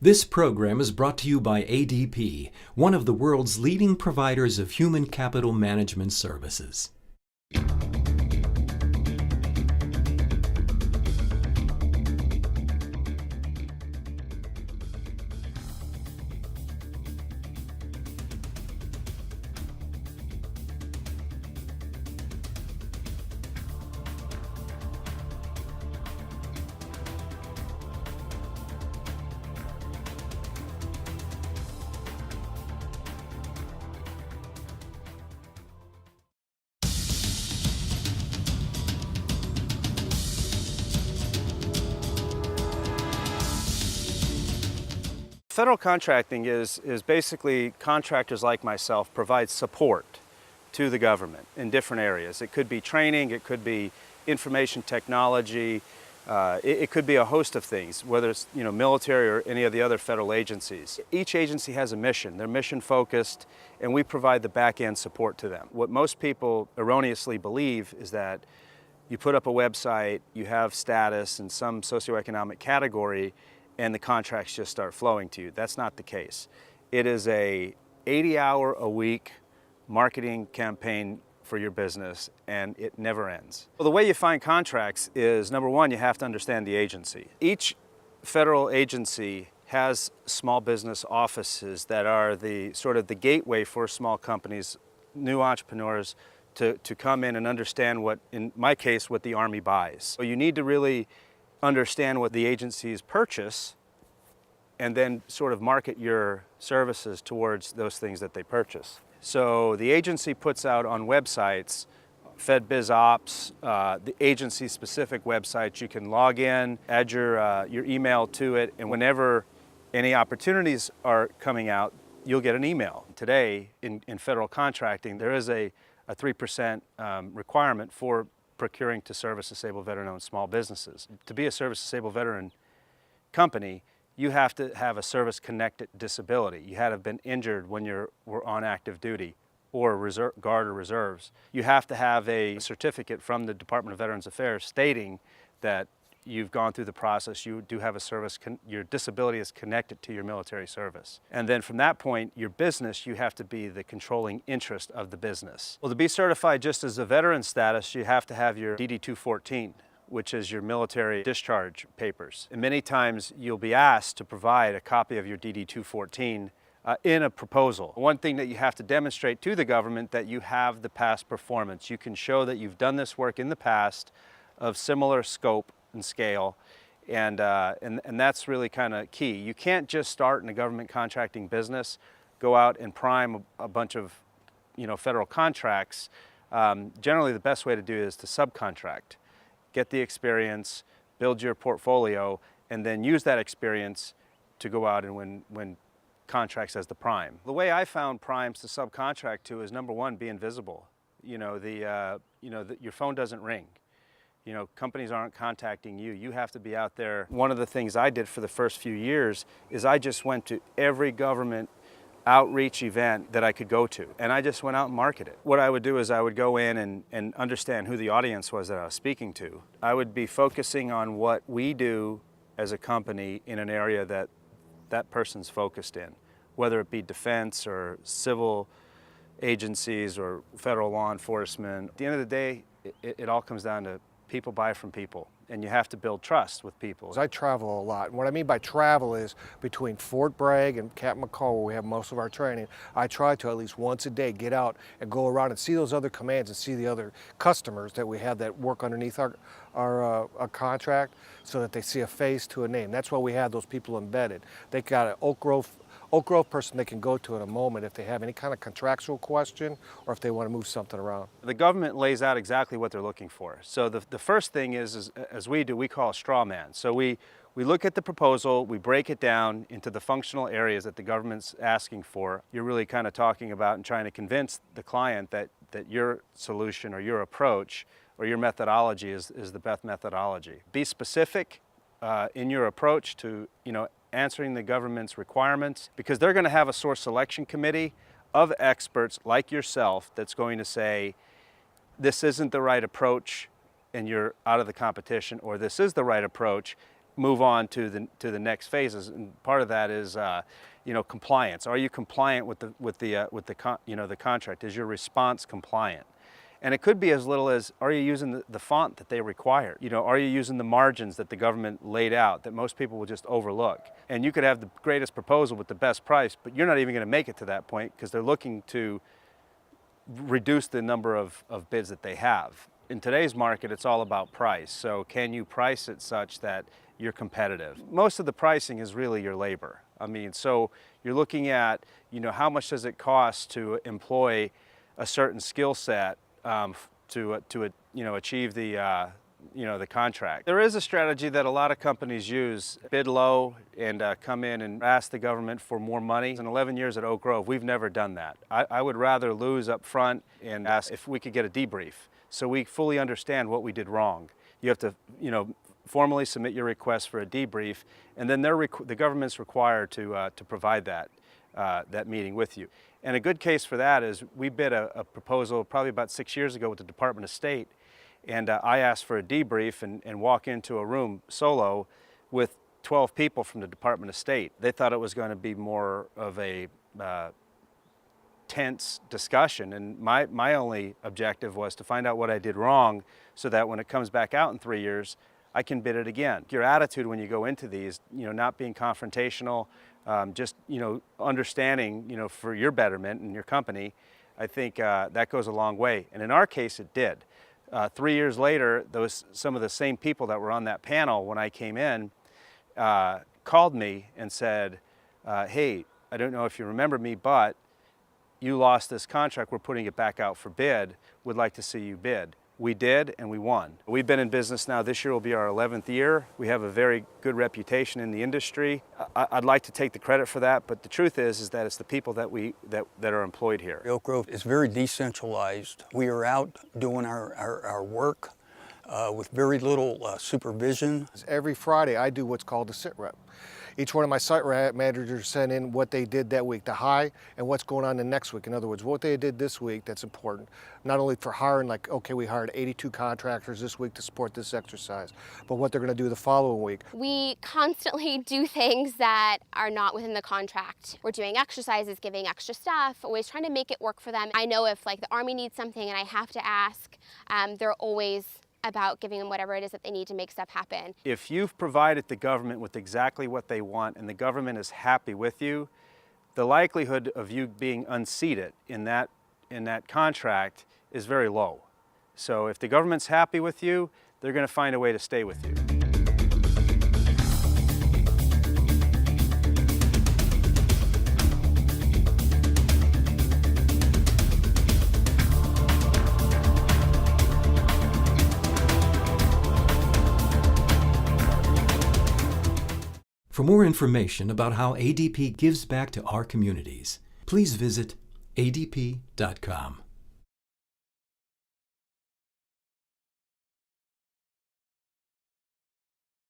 This program is brought to you by ADP, one of the world's leading providers of human capital management services. Federal contracting is basically contractors like myself provide support to the government in different areas. It could be training, it could be information technology, it could be a host of things, whether it's military or any of the other federal agencies. Each agency has a mission. They're mission focused, and we provide the back end support to them. What most people erroneously believe is that you put up a website, you have status in some socioeconomic category, and the contracts just start flowing to you. That's not the case. It is a 80-hour-a-week marketing campaign for your business, and it never ends. Well, the way you find contracts is, number one, you have to understand the agency. Each federal agency has small business offices that are the sort of the gateway for small companies, new entrepreneurs, to come in and understand what, in my case, what the Army buys. So you need to really understand what the agencies purchase and then sort of market your services towards those things that they purchase. So the agency puts out on websites, FedBizOps, the agency-specific websites. You can log in, add your email to it, and whenever any opportunities are coming out, you'll get an email. Today, in federal contracting, there is a 3% requirement for procuring to service-disabled veteran-owned small businesses. To be a service-disabled veteran company, you have to have a service-connected disability. You had to have been injured when you were on active duty or Guard or reserves. You have to have a certificate from the Department of Veterans Affairs stating that you've gone through the process, you do have a service, your disability is connected to your military service. And then from that point, your business, you have to be the controlling interest of the business. Well, to be certified just as a veteran status, you have to have your DD-214, which is your military discharge papers. And many times you'll be asked to provide a copy of your DD-214 in a proposal. One thing that you have to demonstrate to the government that you have the past performance. You can show that you've done this work in the past of similar scope and scale, and that's really kind of key. You can't just start in a government contracting business, go out and prime a bunch of federal contracts. Generally, the best way to do it is to subcontract, get the experience, build your portfolio, and then use that experience to go out and win contracts as the prime. The way I found primes to subcontract to is, number one, being visible. Your phone doesn't ring. Companies aren't contacting you. You have to be out there. One of the things I did for the first few years is I just went to every government outreach event that I could go to, and I just went out and marketed. What I would do is I would go in and understand who the audience was that I was speaking to. I would be focusing on what we do as a company in an area that that person's focused in, whether it be defense or civil agencies or federal law enforcement. At the end of the day, it all comes down to people buy from people, and you have to build trust with people. I travel a lot, and what I mean by travel is between Fort Bragg and Camp McCall, where we have most of our training, I try to at least once a day get out and go around and see those other commands and see the other customers that we have that work underneath our contract, so that they see a face to a name. That's why we have those people embedded. They got an Oak Grove person they can go to in a moment if they have any kind of contractual question or if they want to move something around. The government lays out exactly what they're looking for. So the first thing is, as we do, we call a straw man. So we look at the proposal, we break it down into the functional areas that the government's asking for. You're really kind of talking about and trying to convince the client that your solution or your approach or your methodology is the best methodology. Be specific in your approach to answering the government's requirements, because they're going to have a source selection committee of experts like yourself that's going to say, this isn't the right approach and you're out of the competition, or this is the right approach move on to the next phases. And part of that is compliance. Are you compliant with the contract? Is your response compliant? And it could be as little as, are you using the font that they require? Are you using the margins that the government laid out that most people will just overlook? And you could have the greatest proposal with the best price, but you're not even going to make it to that point because they're looking to reduce the number of bids that they have. In today's market, it's all about price. So can you price it such that you're competitive? Most of the pricing is really your labor. So you're looking at, how much does it cost to employ a certain skill set to achieve the contract. There is a strategy that a lot of companies use: bid low and come in and ask the government for more money. In 11 years at Oak Grove, we've never done that. I would rather lose up front and ask if we could get a debrief so we fully understand what we did wrong. You have to, formally submit your request for a debrief, and then the government's required to provide that meeting with you. And a good case for that is we bid a proposal probably about 6 years ago with the Department of State, and I asked for a debrief and walk into a room solo with 12 people from the Department of State. They thought it was going to be more of a tense discussion, and my only objective was to find out what I did wrong so that when it comes back out in 3 years, I can bid it again. Your attitude when you go into these, not being confrontational, just understanding, for your betterment and your company, I think that goes a long way. And in our case, it did. 3 years later, some of the same people that were on that panel when I came in called me and said, hey, I don't know if you remember me, but you lost this contract. We're putting it back out for bid. Would like to see you bid. We did, and we won. We've been in business now. This year will be our 11th year. We have a very good reputation in the industry. I'd like to take the credit for that, but the truth is that it's the people that are employed here. Oak Grove is very decentralized. We are out doing our work with very little supervision. Every Friday, I do what's called a sit rep. Each one of my site managers send in what they did that week, the high, and what's going on the next week. In other words, what they did this week that's important, not only for hiring, like, okay, we hired 82 contractors this week to support this exercise, but what they're going to do the following week. We constantly do things that are not within the contract. We're doing exercises, giving extra stuff, always trying to make it work for them. I know if the Army needs something and I have to ask, they're always about giving them whatever it is that they need to make stuff happen. If you've provided the government with exactly what they want and the government is happy with you, the likelihood of you being unseated in that contract is very low. So if the government's happy with you, they're going to find a way to stay with you. For more information about how ADP gives back to our communities, please visit adp.com.